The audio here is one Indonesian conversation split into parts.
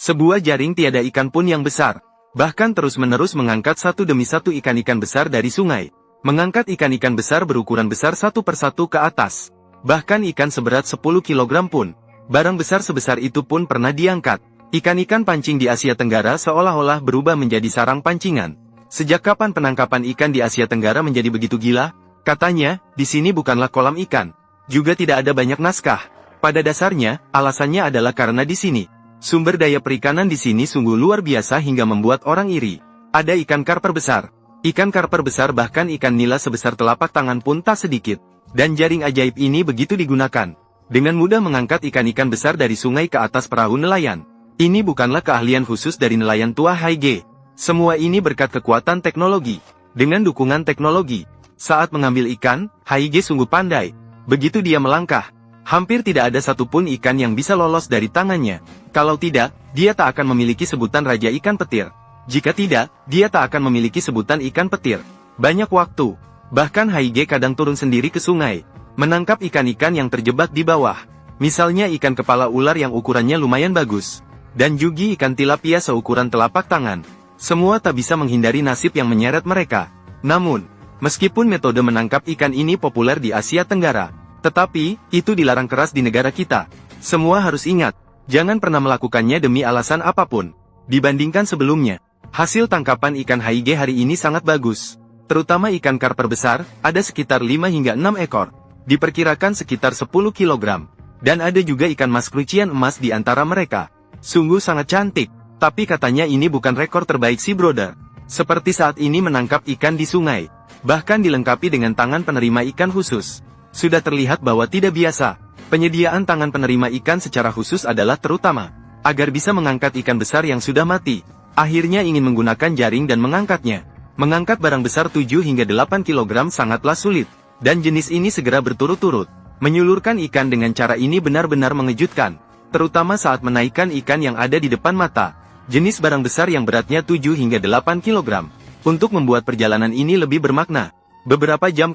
Sebuah jaring tiada ikan pun yang besar. Bahkan terus-menerus mengangkat satu demi satu ikan-ikan besar dari sungai. Mengangkat ikan-ikan besar berukuran besar satu persatu ke atas. Bahkan ikan seberat 10 kg pun. Barang besar sebesar itu pun pernah diangkat. Ikan-ikan pancing di Asia Tenggara seolah-olah berubah menjadi sarang pancingan. Sejak kapan penangkapan ikan di Asia Tenggara menjadi begitu gila? Katanya, di sini bukanlah kolam ikan. Juga tidak ada banyak naskah. Pada dasarnya, alasannya adalah karena di sini sumber daya perikanan di sini sungguh luar biasa hingga membuat orang iri. Ada ikan karper besar. Ikan karper besar bahkan ikan nila sebesar telapak tangan pun tak sedikit. Dan jaring ajaib ini begitu digunakan. Dengan mudah mengangkat ikan-ikan besar dari sungai ke atas perahu nelayan. Ini bukanlah keahlian khusus dari nelayan tua Haige. Semua ini berkat kekuatan teknologi. Dengan dukungan teknologi. Saat mengambil ikan, Haige sungguh pandai. Begitu dia melangkah, hampir tidak ada satupun ikan yang bisa lolos dari tangannya. Kalau tidak, dia tak akan memiliki sebutan Raja Ikan Petir. Jika tidak, dia tak akan memiliki sebutan ikan petir. Banyak waktu. Bahkan Haige kadang turun sendiri ke sungai. Menangkap ikan-ikan yang terjebak di bawah. Misalnya ikan kepala ular yang ukurannya lumayan bagus. Dan juga ikan tilapia seukuran telapak tangan. Semua tak bisa menghindari nasib yang menyeret mereka. Namun, meskipun metode menangkap ikan ini populer di Asia Tenggara, tetapi, itu dilarang keras di negara kita. Semua harus ingat, jangan pernah melakukannya demi alasan apapun. Dibandingkan sebelumnya, hasil tangkapan ikan Haige hari ini sangat bagus. Terutama ikan karper besar, ada sekitar 5 hingga 6 ekor. Diperkirakan sekitar 10 kg. Dan ada juga ikan mas krucian emas di antara mereka. Sungguh sangat cantik, tapi katanya ini bukan rekor terbaik si brother. Seperti saat ini menangkap ikan di sungai. Bahkan dilengkapi dengan tangan penerima ikan khusus. Sudah terlihat bahwa tidak biasa. Penyediaan tangan penerima ikan secara khusus adalah terutama agar bisa mengangkat ikan besar yang sudah mati. Akhirnya ingin menggunakan jaring dan mengangkatnya. Mengangkat barang besar 7 hingga 8 kg sangatlah sulit. Dan jenis ini segera berturut-turut. Menyulurkan ikan dengan cara ini benar-benar mengejutkan. Terutama saat menaikkan ikan yang ada di depan mata. Jenis barang besar yang beratnya 7 hingga 8 kg. Untuk membuat perjalanan ini lebih bermakna. Beberapa jam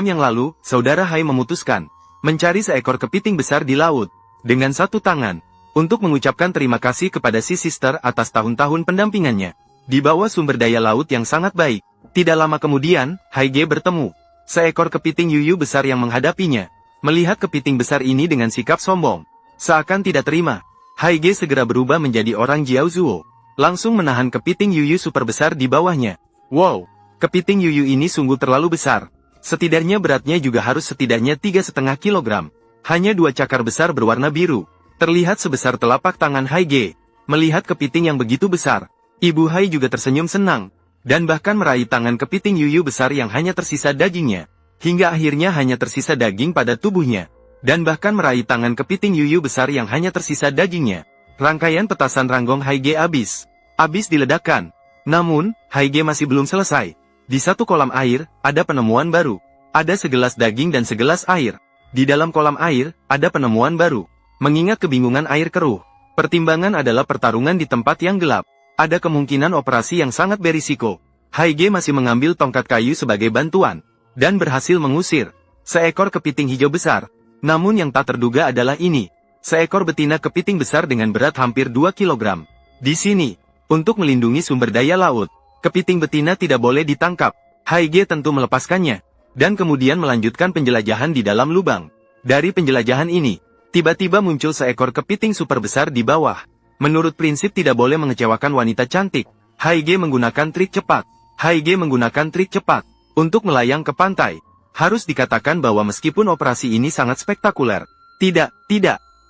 yang lalu, Saudara Hai memutuskan mencari seekor kepiting besar di laut, dengan satu tangan, untuk mengucapkan terima kasih kepada si sister atas tahun-tahun pendampingannya. Di bawah sumber daya laut yang sangat baik. Tidak lama kemudian, Haige bertemu seekor kepiting yuyu besar yang menghadapinya. Melihat kepiting besar ini dengan sikap sombong, seakan tidak terima, Haige segera berubah menjadi orang Jiaozuo. Langsung menahan kepiting yuyu super besar di bawahnya. Wow, kepiting yuyu ini sungguh terlalu besar. Setidaknya beratnya juga harus setidaknya 3,5 kg. Hanya 2 cakar besar berwarna biru. Terlihat sebesar telapak tangan Haige. Melihat kepiting yang begitu besar, Ibu Hai juga tersenyum senang. Dan bahkan meraih tangan kepiting yuyu besar yang hanya tersisa dagingnya. Hingga akhirnya hanya tersisa daging pada tubuhnya. Dan bahkan meraih tangan kepiting yuyu besar yang hanya tersisa dagingnya. Rangkaian petasan ranggong Haige habis diledakkan. Namun, Haige masih belum selesai. Di satu kolam air, ada penemuan baru. Ada segelas daging dan segelas air. Di dalam kolam air, ada penemuan baru. Mengingat kebingungan air keruh, pertimbangan adalah pertarungan di tempat yang gelap. Ada kemungkinan operasi yang sangat berisiko. Haige masih mengambil tongkat kayu sebagai bantuan. Dan berhasil mengusir seekor kepiting hijau besar. Namun yang tak terduga adalah ini. Seekor betina kepiting besar dengan berat hampir 2 kg. Di sini, untuk melindungi sumber daya laut, kepiting betina tidak boleh ditangkap. Haige tentu melepaskannya, dan kemudian melanjutkan penjelajahan di dalam lubang. Dari penjelajahan ini, tiba-tiba muncul seekor kepiting super besar di bawah. Menurut prinsip tidak boleh mengecewakan wanita cantik, Haige menggunakan trik cepat untuk melayang ke pantai. Harus dikatakan bahwa meskipun operasi ini sangat spektakuler,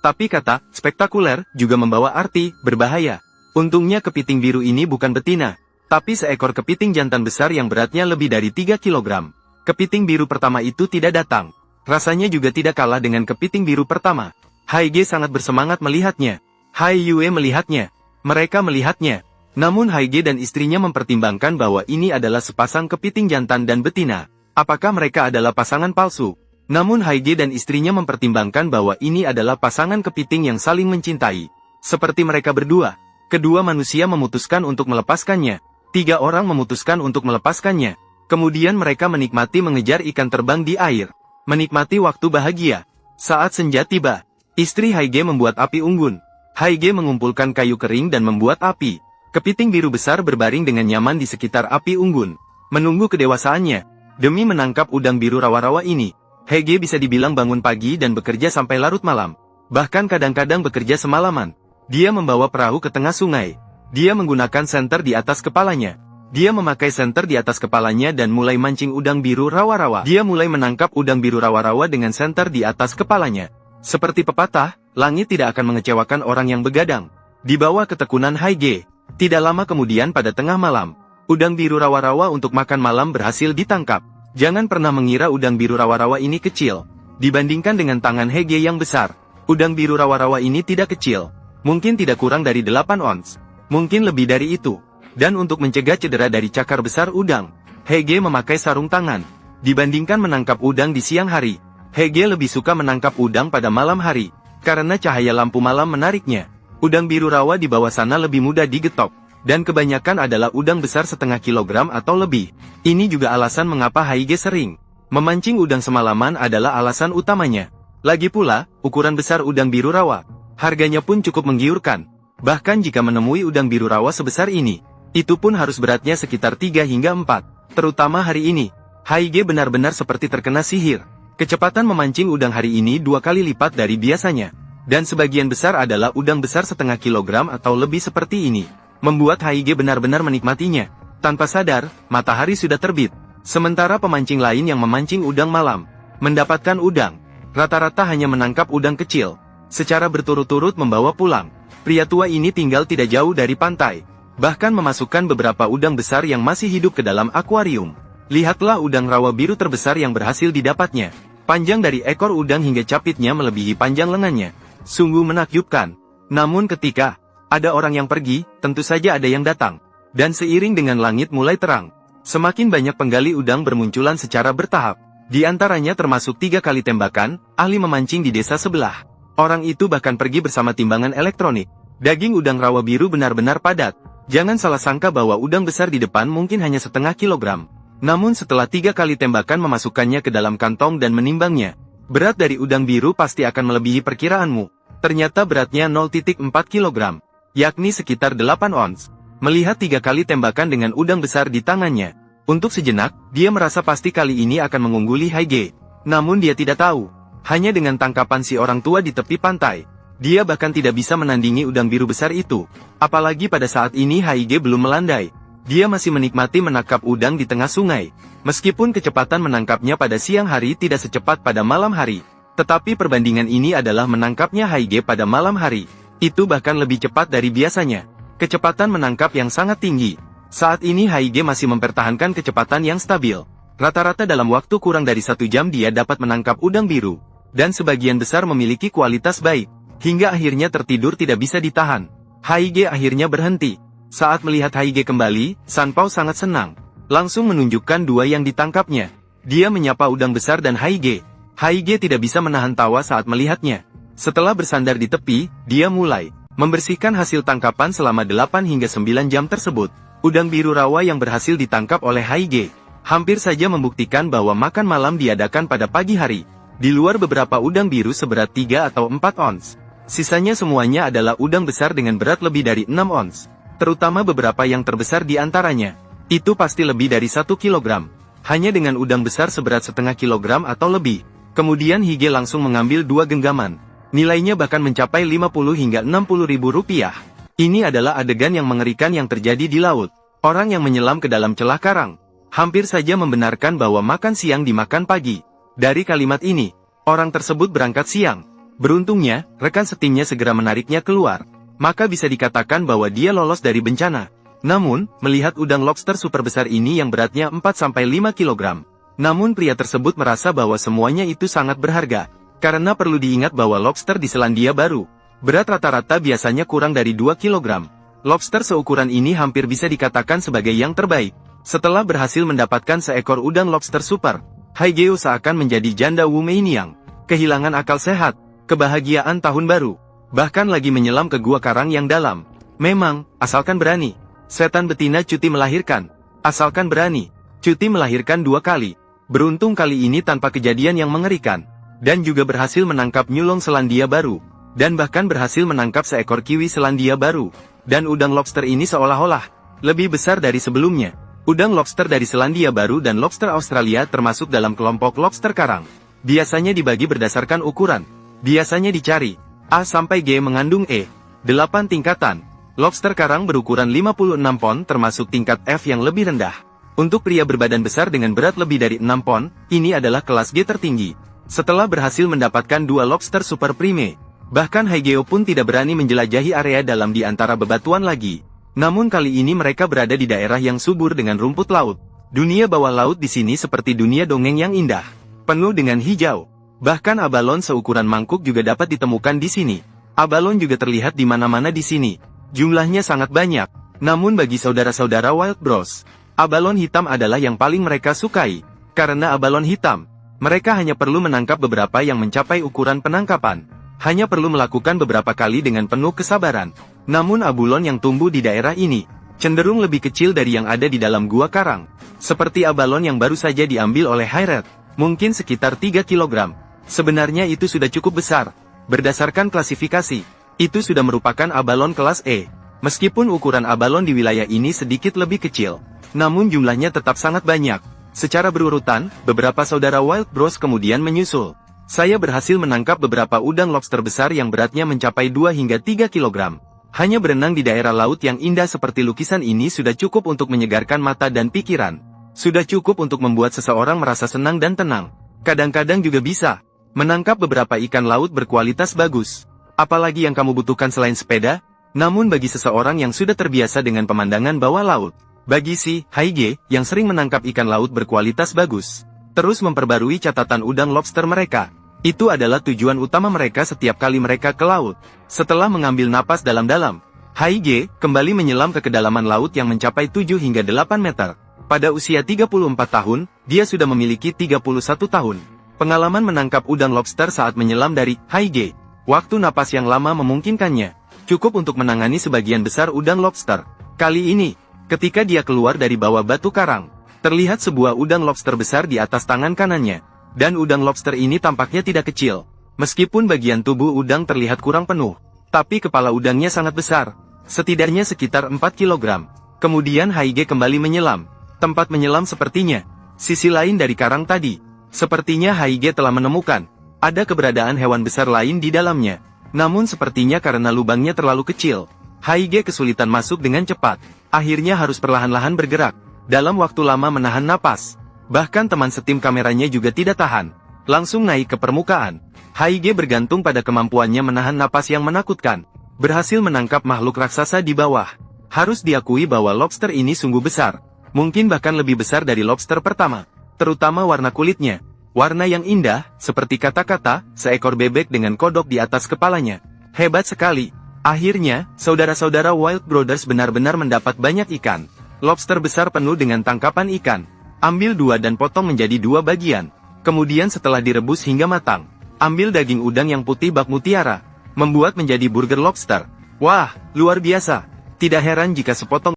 tapi kata spektakuler juga membawa arti berbahaya. Untungnya kepiting biru ini bukan betina, tapi seekor kepiting jantan besar yang beratnya lebih dari 3 kg. Kepiting biru pertama itu tidak datang. Rasanya juga tidak kalah dengan kepiting biru pertama. Haige sangat bersemangat melihatnya. Hai Yue melihatnya. Mereka melihatnya. Namun Haige dan istrinya mempertimbangkan bahwa ini adalah sepasang kepiting jantan dan betina. Apakah mereka adalah pasangan palsu? Namun Haige dan istrinya mempertimbangkan bahwa ini adalah pasangan kepiting yang saling mencintai. Seperti mereka berdua. Kedua manusia memutuskan untuk melepaskannya. 3 orang memutuskan untuk melepaskannya. Kemudian mereka menikmati mengejar ikan terbang di air. Menikmati waktu bahagia. Saat senja tiba, istri Haige membuat api unggun. Haige mengumpulkan kayu kering dan membuat api. Kepiting biru besar berbaring dengan nyaman di sekitar api unggun, menunggu kedewasaannya. Demi menangkap udang biru rawa-rawa ini, Haige bisa dibilang bangun pagi dan bekerja sampai larut malam. Bahkan kadang-kadang bekerja semalaman. Dia membawa perahu ke tengah sungai. Dia menggunakan senter di atas kepalanya. Dia memakai senter di atas kepalanya dan mulai mancing udang biru rawa-rawa. Dia mulai menangkap udang biru rawa-rawa dengan senter di atas kepalanya. Seperti pepatah, langit tidak akan mengecewakan orang yang begadang. Di bawah ketekunan Haige, tidak lama kemudian pada tengah malam, udang biru rawa-rawa untuk makan malam berhasil ditangkap. Jangan pernah mengira udang biru rawa-rawa ini kecil. Dibandingkan dengan tangan Haige yang besar, udang biru rawa-rawa ini tidak kecil. Mungkin tidak kurang dari 8 ons. Mungkin lebih dari itu. Dan untuk mencegah cedera dari cakar besar udang, Haige memakai sarung tangan. Dibandingkan menangkap udang di siang hari, Haige lebih suka menangkap udang pada malam hari, karena cahaya lampu malam menariknya. Udang biru rawa di bawah sana lebih mudah digetok, dan kebanyakan adalah udang besar setengah kilogram atau lebih. Ini juga alasan mengapa Haige sering memancing udang semalaman adalah alasan utamanya. Lagi pula, ukuran besar udang biru rawa, harganya pun cukup menggiurkan. Bahkan jika menemui udang biru rawa sebesar ini, itu pun harus beratnya sekitar 3 hingga 4. Terutama hari ini, Haige benar-benar seperti terkena sihir. Kecepatan memancing udang hari ini 2 kali lipat dari biasanya. Dan sebagian besar adalah udang besar setengah kilogram atau lebih seperti ini. Membuat Haige benar-benar menikmatinya. Tanpa sadar, matahari sudah terbit. Sementara pemancing lain yang memancing udang malam, mendapatkan udang, rata-rata hanya menangkap udang kecil, secara berturut-turut membawa pulang. Pria tua ini tinggal tidak jauh dari pantai. Bahkan memasukkan beberapa udang besar yang masih hidup ke dalam akuarium. Lihatlah udang rawa biru terbesar yang berhasil didapatnya. Panjang dari ekor udang hingga capitnya melebihi panjang lengannya. Sungguh menakjubkan. Namun ketika ada orang yang pergi, tentu saja ada yang datang. Dan seiring dengan langit mulai terang, semakin banyak penggali udang bermunculan secara bertahap. Di antaranya termasuk 3 kali tembakan, ahli memancing di desa sebelah. Orang itu bahkan pergi bersama timbangan elektronik. Daging udang rawa biru benar-benar padat. Jangan salah sangka bahwa udang besar di depan mungkin hanya setengah kilogram. Namun setelah 3 kali tembakan memasukkannya ke dalam kantong dan menimbangnya, berat dari udang biru pasti akan melebihi perkiraanmu. Ternyata beratnya 0,4 kilogram, yakni sekitar 8 ons. Melihat 3 kali tembakan dengan udang besar di tangannya, untuk sejenak, dia merasa pasti kali ini akan mengungguli Haige. Namun dia tidak tahu, hanya dengan tangkapan si orang tua di tepi pantai, dia bahkan tidak bisa menandingi udang biru besar itu. Apalagi pada saat ini Haige belum melandai. Dia masih menikmati menangkap udang di tengah sungai. Meskipun kecepatan menangkapnya pada siang hari tidak secepat pada malam hari. Tetapi perbandingan ini adalah menangkapnya Haige pada malam hari. Itu bahkan lebih cepat dari biasanya. Kecepatan menangkap yang sangat tinggi. Saat ini Haige masih mempertahankan kecepatan yang stabil. Rata-rata dalam waktu kurang dari 1 jam dia dapat menangkap udang biru. Dan sebagian besar memiliki kualitas baik. Hingga akhirnya tertidur tidak bisa ditahan. Haige akhirnya berhenti. Saat melihat Haige kembali, Sanpao sangat senang. Langsung menunjukkan 2 yang ditangkapnya. Dia menyapa udang besar dan Haige. Haige tidak bisa menahan tawa saat melihatnya. Setelah bersandar di tepi, dia mulai membersihkan hasil tangkapan selama 8 hingga 9 jam tersebut. Udang biru rawa yang berhasil ditangkap oleh Haige hampir saja membuktikan bahwa makan malam diadakan pada pagi hari. Di luar beberapa udang biru seberat 3 atau 4 ons. Sisanya semuanya adalah udang besar dengan berat lebih dari 6 ons. Terutama beberapa yang terbesar di antaranya. Itu pasti lebih dari 1 kilogram. Hanya dengan udang besar seberat setengah kilogram atau lebih. Kemudian Haige langsung mengambil 2 genggaman. Nilainya bahkan mencapai 50 hingga 60 ribu rupiah. Ini adalah adegan yang mengerikan yang terjadi di laut. Orang yang menyelam ke dalam celah karang hampir saja membenarkan bahwa makan siang dimakan pagi. Dari kalimat ini, orang tersebut berangkat siang. Beruntungnya, rekan setimnya segera menariknya keluar. Maka bisa dikatakan bahwa dia lolos dari bencana. Namun, melihat udang lobster super besar ini yang beratnya 4-5 kilogram. Namun pria tersebut merasa bahwa semuanya itu sangat berharga. Karena perlu diingat bahwa lobster di Selandia Baru, berat rata-rata biasanya kurang dari 2 kilogram. Lobster seukuran ini hampir bisa dikatakan sebagai yang terbaik. Setelah berhasil mendapatkan seekor udang lobster super, Haige seakan menjadi janda Wu Meiniang. Kehilangan akal sehat, kebahagiaan tahun baru. Bahkan lagi menyelam ke gua karang yang dalam. Memang, asalkan berani. Setan betina cuti melahirkan. Asalkan berani. Cuti melahirkan 2 kali. Beruntung kali ini tanpa kejadian yang mengerikan. Dan juga berhasil menangkap nyulong Selandia Baru. dan bahkan berhasil menangkap seekor kiwi Selandia Baru. Dan udang lobster ini seolah-olah lebih besar dari sebelumnya. Udang lobster dari Selandia Baru dan lobster Australia termasuk dalam kelompok lobster karang. Biasanya dibagi berdasarkan ukuran. Biasanya dicari A sampai G mengandung E. 8 tingkatan. Lobster karang berukuran 56 pon termasuk tingkat F yang lebih rendah. Untuk pria berbadan besar dengan berat lebih dari 6 pon, ini adalah kelas G tertinggi. Setelah berhasil mendapatkan 2 lobster super prime, bahkan Haigeo pun tidak berani menjelajahi area dalam di antara bebatuan lagi. Namun kali ini mereka berada di daerah yang subur dengan rumput laut. Dunia bawah laut di sini seperti dunia dongeng yang indah, penuh dengan hijau. Bahkan abalon seukuran mangkuk juga dapat ditemukan di sini. Abalon juga terlihat di mana-mana di sini. Jumlahnya sangat banyak. Namun bagi saudara-saudara Wild Bros, abalon hitam adalah yang paling mereka sukai. Karena abalon hitam, mereka hanya perlu menangkap beberapa yang mencapai ukuran penangkapan. Hanya perlu melakukan beberapa kali dengan penuh kesabaran. Namun abalon yang tumbuh di daerah ini cenderung lebih kecil dari yang ada di dalam gua karang. Seperti abalon yang baru saja diambil oleh Hayret, mungkin sekitar 3 kg. Sebenarnya itu sudah cukup besar. Berdasarkan klasifikasi, itu sudah merupakan abalon kelas E. Meskipun ukuran abalon di wilayah ini sedikit lebih kecil, namun jumlahnya tetap sangat banyak. Secara berurutan, beberapa saudara Wild Bros kemudian menyusul. Saya berhasil menangkap beberapa udang lobster besar yang beratnya mencapai 2 hingga 3 kg. Hanya berenang di daerah laut yang indah seperti lukisan ini sudah cukup untuk menyegarkan mata dan pikiran. Sudah cukup untuk membuat seseorang merasa senang dan tenang. Kadang-kadang juga bisa menangkap beberapa ikan laut berkualitas bagus. Apalagi yang kamu butuhkan selain sepeda? Namun bagi seseorang yang sudah terbiasa dengan pemandangan bawah laut, bagi si Haige yang sering menangkap ikan laut berkualitas bagus, terus memperbarui catatan udang lobster mereka. Itu adalah tujuan utama mereka setiap kali mereka ke laut. Setelah mengambil napas dalam-dalam, Haige kembali menyelam ke kedalaman laut yang mencapai 7 hingga 8 meter. Pada usia 34 tahun, dia sudah memiliki 31 tahun. Pengalaman menangkap udang lobster saat menyelam dari Haige. Waktu napas yang lama memungkinkannya, cukup untuk menangani sebagian besar udang lobster. Kali ini, ketika dia keluar dari bawah batu karang, terlihat sebuah udang lobster besar di atas tangan kanannya. Dan udang lobster ini tampaknya tidak kecil. Meskipun bagian tubuh udang terlihat kurang penuh, tapi kepala udangnya sangat besar. Setidaknya sekitar 4 kg. Kemudian Haige kembali menyelam. Tempat menyelam sepertinya sisi lain dari karang tadi. Sepertinya Haige telah menemukan ada keberadaan hewan besar lain di dalamnya. Namun sepertinya karena lubangnya terlalu kecil, Haige kesulitan masuk dengan cepat. Akhirnya harus perlahan-lahan bergerak. Dalam waktu lama menahan napas. Bahkan teman setim kameranya juga tidak tahan. Langsung naik ke permukaan. Haige bergantung pada kemampuannya menahan napas yang menakutkan. Berhasil menangkap makhluk raksasa di bawah. Harus diakui bahwa lobster ini sungguh besar. Mungkin bahkan lebih besar dari lobster pertama. Terutama warna kulitnya. Warna yang indah, seperti kata-kata, seekor bebek dengan kodok di atas kepalanya. Hebat sekali. Akhirnya, saudara-saudara Wild Brothers benar-benar mendapat banyak ikan. Lobster besar penuh dengan tangkapan ikan. Ambil 2 dan potong menjadi 2 bagian. Kemudian setelah direbus hingga matang, ambil daging udang yang putih bak mutiara. Membuat menjadi burger lobster. Wah, luar biasa. Tidak heran jika sepotong